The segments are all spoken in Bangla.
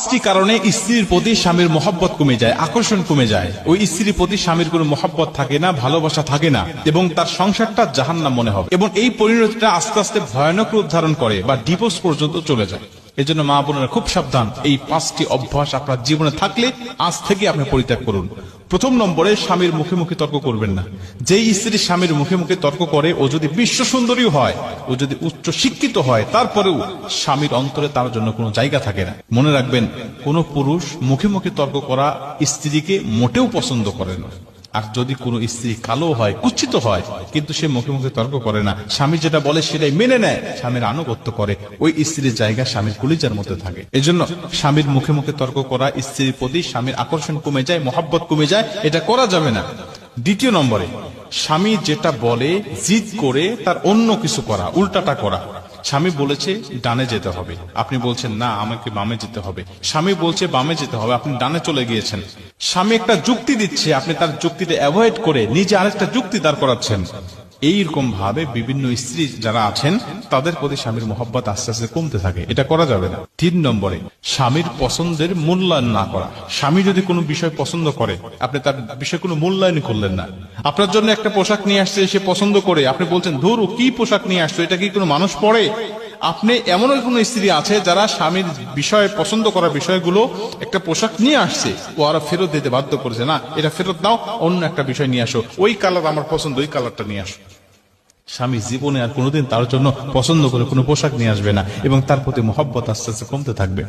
পাঁচটি কারণে স্ত্রীর প্রতি স্বামীর মহব্বত কমে যায়, আকর্ষণ কমে যায়। ওই স্ত্রীর প্রতি স্বামীর কোনো মহব্বত থাকে না, ভালোবাসা থাকে না, এবং তার সংসারটা জাহান্নাম মনে হবে, এবং এই পরিণতিটা আস্তে আস্তে ভয়ানক রূপ ধারণ করে বা ডিভোর্স পর্যন্ত চলে যায়। এজন্য মা বোনেরা খুব সাবধান, এই পাঁচটি অভ্যাস আপনার জীবনে থাকলে আজ থেকে আপনি পরিত্যাগ করুন। প্রথম নম্বরে, স্বামীর মুখে মুখে তর্ক করবেন না। যেই স্ত্রী স্বামীর মুখে মুখে তর্ক করে, ও যদি বিশ্ব সুন্দরী হয়, ও যদি উচ্চ শিক্ষিত হয়, তারপরেও স্বামীর অন্তরে তার জন্য কোনো জায়গা থাকে না। মনে রাখবেন, কোন পুরুষ মুখে মুখে তর্ক করা স্ত্রীকে মোটেও পছন্দ করে না। আর যদি কোনো স্ত্রী কালো হয়, কুচ্ছিত হয়, কিন্তু সে মুখে মুখে তর্ক করে না, স্বামী যেটা বলে সেটাই মেনে নেয়, স্বামীর আনুগত্য করে, ওই স্ত্রীর জায়গা স্বামীর কলিজার মধ্যে থাকে। এজন্য স্বামীর মুখে মুখে তর্ক করা, স্ত্রীর প্রতি স্বামীর আকর্ষণ কমে যায়, মহব্বত কমে যায়, এটা করা যাবে না। দ্বিতীয় নম্বরে, স্বামী যেটা বলে জিদ করে তার অন্য কিছু করা, উল্টাটা করা। স্বামী বলেছে ডানে যেতে হবে, আপনি বলছেন না আমাকে বামে যেতে হবে। স্বামী বলছে বামে যেতে হবে, আপনি ডানে চলে গিয়েছেন। স্বামী একটা যুক্তি দিচ্ছে, আপনি তার যুক্তিটা অ্যাভয়েড করে নিজে আরেকটা যুক্তি দাঁড় করাচ্ছেন। এইরকম ভাবে বিভিন্ন স্ত্রী যারা আছেন, তাদের প্রতি স্বামীর মহব্বত আস্তে আস্তে কমতে থাকে, এটা করা যাবে না। 3 নম্বরে, স্বামীর পছন্দের মূল্যায়ন না করা। স্বামী যদি কোনো বিষয় পছন্দ করে, আপনি তার বিষয়ে কোনো মূল্যায়ন করলেন না। আপনার জন্য একটা পোশাক নিয়ে আসছে, সে পছন্দ করে, আপনি বলছেন ধুর ও কি পোশাক নিয়ে আসছো, এটা কি কোনো মানুষ পরে? আপনি এমন কোন স্ত্রী আছে যারা স্বামীর বিষয়ে পছন্দ করা বিষয়গুলো, একটা পোশাক নিয়ে আসছে, ও আরো ফেরত দিতে বাধ্য করেছে, না এটা ফেরত দাও, অন্য একটা বিষয় নিয়ে আসো, ওই কালার আমার পছন্দ, ওই কালারটা নিয়ে আসো। স্বামী জীবনে আর কোনোদিন তার জন্য পছন্দ করে কোনো পোশাক নিয়ে আসবে না, এবং তার প্রতি মহব্বত আস্তে আস্তে কমতে থাকবে।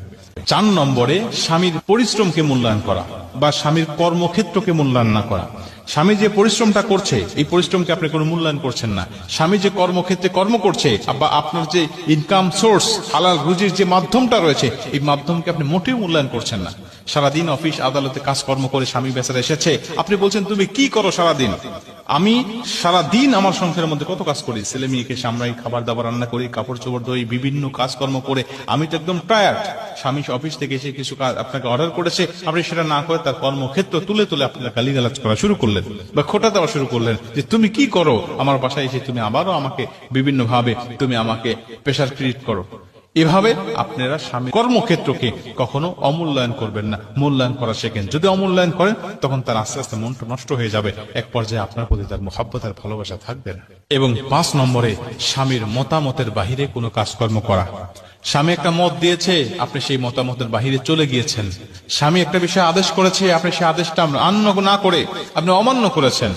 4 নম্বরে, স্বামীর পরিশ্রমকে মূল্যায়ন করা বা স্বামীর কর্মক্ষেত্রকে মূল্যায়ন না করা। স্বামী যে পরিশ্রমটা করছে, এই পরিশ্রমকে আপনি কোনো মূল্যায়ন করছেন না। স্বামী যে কর্মক্ষেত্রে কর্ম করছে, বা আপনার যে ইনকাম সোর্স, হালাল রুজির যে মাধ্যমটা রয়েছে, এই মাধ্যমকে আপনি মোটেও মূল্যায়ন করছেন না। সারাদিন অফিস আদালতে কাজকর্ম করে স্বামী বেচারা এসেছে, আপনি বলছেন তুমি কি করো সারাদিন? আমি সারাদিন আমার সংসারের মধ্যে কত কাজ করি, ছেলে মেয়েকে সামলাই, খাবার দাবার রান্না করি, কাপড় চোপড় ধুই, বিভিন্ন কাজকর্ম করে আমি তো একদম টায়ার্ড। স্বামী অফিস থেকে এসে কিছু কাজ আপনাকে অর্ডার করেছে, আপনি সেটা না করে তার কর্মক্ষেত্র তুলে তুলে আপনারা গালিগালাজ করা শুরু করলেন বা খোঁটা দেওয়া শুরু করলেন, যে তুমি কি করো আমার বাসায় এসে, তুমি আবারও আমাকে বিভিন্ন ভাবে তুমি আমাকে প্রেশার ক্রিয়েট করো। এভাবে আপনারা স্বামী কর্মক্ষেত্রকে কখনো অমূল্যায়ন করবেন না, মূল্যায়ন করা শেখেন। যদি অমূল্যায়ন করেন, তখন তার আস্তে আস্তে মনটা নষ্ট হয়ে যাবে, এক পর্যায়ে আপনার প্রতি তার মহব্বত আর ভালোবাসা থাকবে না। এবং 5 নম্বরে, স্বামীর মতামতের বাহিরে কোনো কাজকর্ম করা। স্বামী একটা মত দিয়েছে, আপনি সেই মতামতের বাহিরে চলে গিয়েছেন। স্বামী একটা বিষয়ে আদেশ করেছে, আপনি সেই আদেশটা মান্য না করে আপনি অমান্য করেছেন।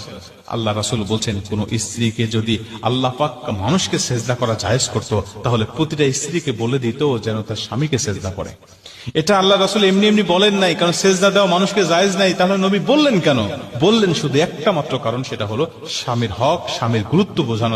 আল্লাহ রাসূল বলছেন, কোন স্ত্রীকে যদি আল্লাহ পাক মানুষকে সেজদা করা জায়েজ করত, তাহলে প্রতিটা স্ত্রীকে বলে দিত যেন তার স্বামীকে সেজদা করে। এটা আল্লাহ রাসূল এমনি এমনি বলেন নাই, কারণ সেজদা দেওয়া মানুষকে জায়েজ নাই। তাহলে নবী বললেন কেন? বললেন শুধু একটা মাত্র কারণ, সেটা হলো স্বামীর হক, স্বামীর গুরুত্ব বোঝানো।